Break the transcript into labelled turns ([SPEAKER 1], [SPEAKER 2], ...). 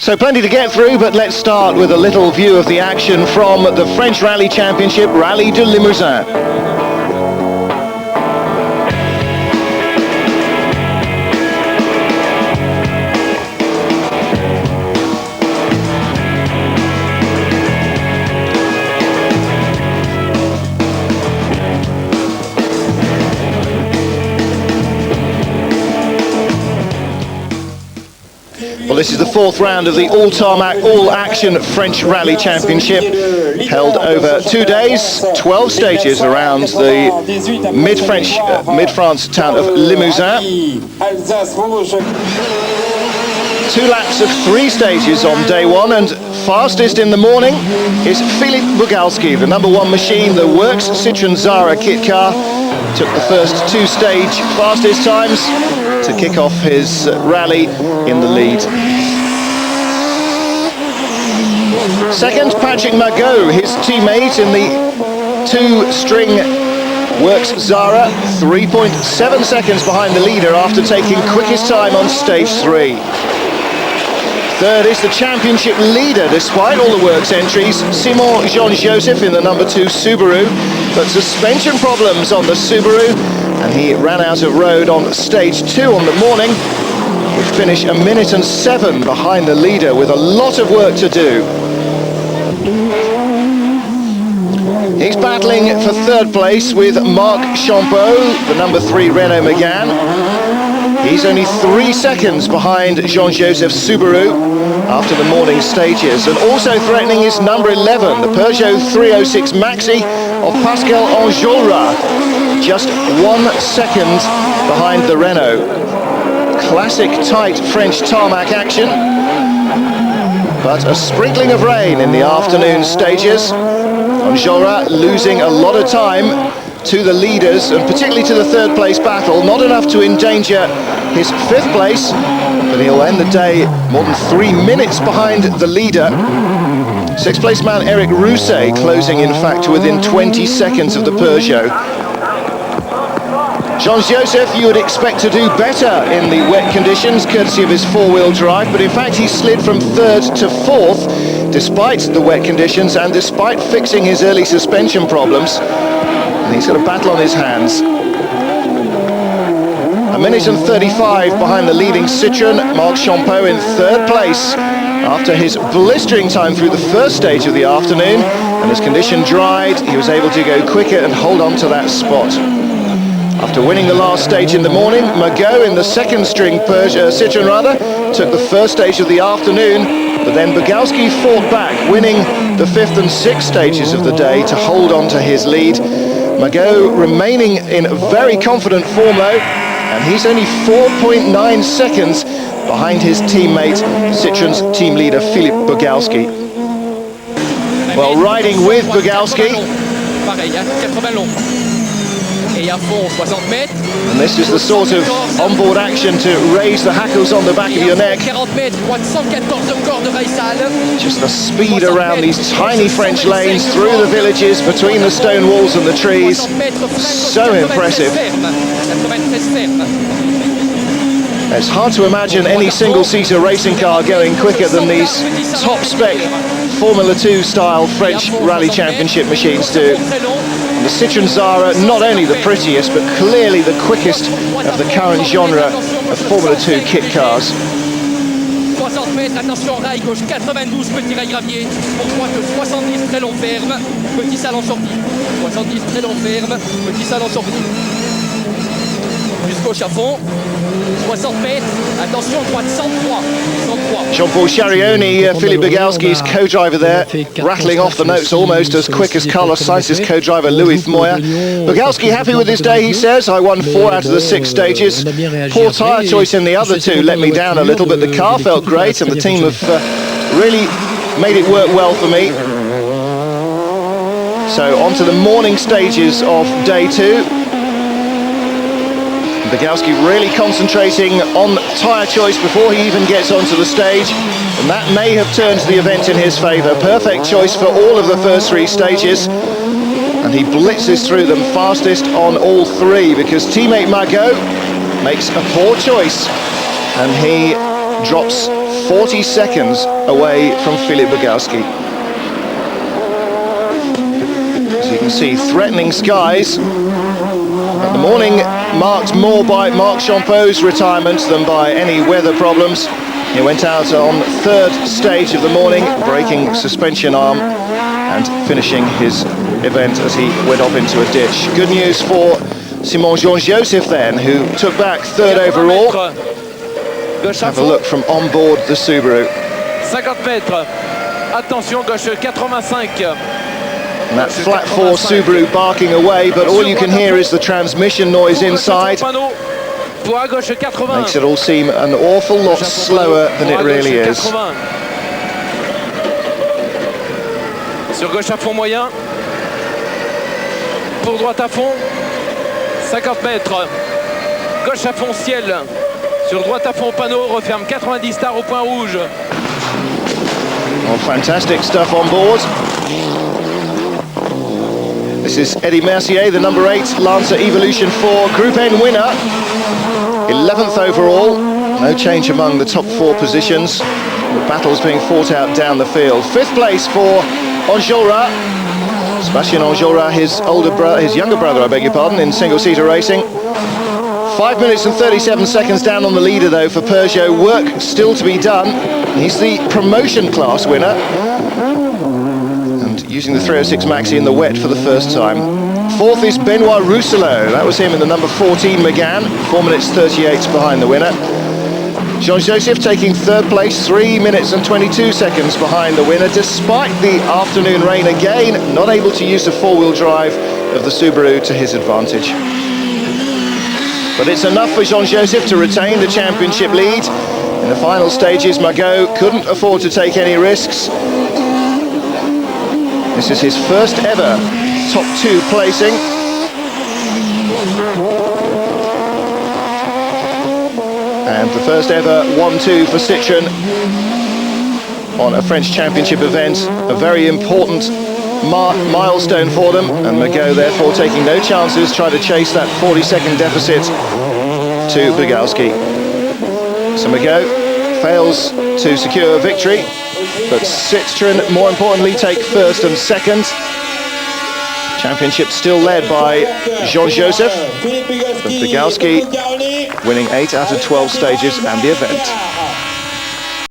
[SPEAKER 1] So plenty to get through, but let's start with a little view of the action from the French Rally Championship, Rallye du Limousin. Well, this is the fourth round of the all-tarmac, all-action French Rally Championship, held over 2 days, 12 stages around the mid-France town of Limousin. 2 laps of 3 stages on day 1, and fastest in the morning is Philippe Bugalski, the #1 machine, the Works Citroën Zara kit car. Took the first 2 stage fastest times to kick off his rally in the lead. Second, Patrick Magot, his teammate in the 2-string Works Zara, 3.7 seconds behind the leader after taking quickest time on stage 3. Third is the championship leader, despite all the Works entries, Simon Jean-Joseph in the #2 Subaru, but suspension problems on the Subaru, and he ran out of road on stage 2 on the morning. He finished 1 minute and 7 behind the leader with a lot of work to do. He's battling for 3rd place with Marc Champeau, the #3 Renault Megane. He's only 3 seconds behind Jean-Joseph's Subaru after the morning stages, and also threatening is #11, the Peugeot 306 Maxi of Pascal Enjolras, just 1 second behind the Renault. Classic tight French tarmac action, but a sprinkling of rain in the afternoon stages. Enjolras losing a lot of time to the leaders, and particularly to the 3rd place battle, not enough to endanger his 5th place, but he'll end the day more than 3 minutes behind the leader. 6th place man Eric Rousset closing in fact within 20 seconds of the Peugeot. Jean-Joseph, you would expect to do better in the wet conditions, courtesy of his 4-wheel drive, but in fact he slid from 3rd to 4th despite the wet conditions and despite fixing his early suspension problems. And he's got a battle on his hands. 1 minute and 35 behind the leading Citroën, Marc Champeau in 3rd place after his blistering time through the 1st stage of the afternoon, and as condition dried he was able to go quicker and hold on to that spot. After winning the last stage in the morning, Magot in the 2nd string Citroën took the 1st stage of the afternoon, but then Bugalski fought back, winning the 5th and 6th stages of the day to hold on to his lead. Magot remaining in very confident form though, and he's only 4.9 seconds behind his teammate, Citroën's team leader Philippe Bugalski. Well, riding with Bugalski, and this is the sort of onboard action to raise the hackles on the back of your neck. Just the speed around these tiny French lanes, through the villages, between the stone walls and the trees. So impressive. It's hard to imagine any single-seater racing car going quicker than these top-spec Formula 2 style French Rally Championship machines do. The Citroën Zara, not only the prettiest, but clearly the quickest of the current genre of Formula 2 kit cars.
[SPEAKER 2] 60 mètres, attention, rail gauche, 92, petit rail gravier, pour droite, 70, très long ferme, petit salon sorti, 70, très long ferme, petit salon sorti. Jusqu'au chafon, 60 mètres, attention, droite, 103, 103.
[SPEAKER 1] Jean-Paul Charioni, Philippe Bugalski's co-driver there, rattling off the notes almost as quick as Carlos Sainz's co-driver Louis Moya. Bugalski happy with his day, he says. I won 4 out of the 6 stages. Poor tyre choice in the other 2 let me down a little, but the car felt great and the team have really made it work well for me. So on to the morning stages of day 2. Bugalski really concentrating on tyre choice before he even gets onto the stage, and that may have turned the event in his favour. Perfect choice for all of the first 3 stages, and he blitzes through them fastest on all 3 because teammate Magot makes a poor choice and he drops 40 seconds away from Filip Bogalski. As you can see, threatening skies. But the morning marked more by Marc Champeau's retirement than by any weather problems. He went out on third stage of the morning, breaking suspension arm and finishing his event as he went off into a ditch. Good news for Simon Jean-Joseph then, who took back third overall. Have a look from on board the Subaru.
[SPEAKER 3] 50 mètres. Attention, gauche 85.
[SPEAKER 1] And that flat four Subaru barking away, but all you can hear is the transmission noise inside. Makes it all seem an awful lot slower than it really is.
[SPEAKER 3] Sur gauche à fond moyen. Pour droite à fond. 50 mètres. Gauche à fond ciel. Sur droite à fond panneau. Referme 90 stars au point rouge.
[SPEAKER 1] Oh, fantastic stuff on board. This is Eddy Mercier, the number 8 Lancer Evolution 4 Group N winner. 11th overall. No change among the top 4 positions. The battle's being fought out down the field. 5th place for Enjolras. Sébastien Enjolras, his younger brother, I beg your pardon, in single-seater racing. 5 minutes and 37 seconds down on the leader, though, for Peugeot. Work still to be done. He's the promotion class winner. And using the 306 Maxi in the wet for the first time. 4th is Benoit Rousselot. That was him in the number 14 Megane. 4 minutes 38 behind the winner. Jean-Joseph taking 3rd place, 3 minutes and 22 seconds behind the winner, despite the afternoon rain again, not able to use the 4-wheel drive of the Subaru to his advantage. But it's enough for Jean-Joseph to retain the championship lead. In the final stages, Magot couldn't afford to take any risks. This is his first ever top 2 placing. And the first ever 1-2 for Citroën on a French championship event. A very important milestone for them, and Magot therefore taking no chances, trying to chase that 40-second deficit to Bogalski. So Magot fails to secure victory, but Citroën more importantly take 1st and 2nd. Championship still led by Jean-Joseph, with Bogalski winning 8 out of 12 stages and the event.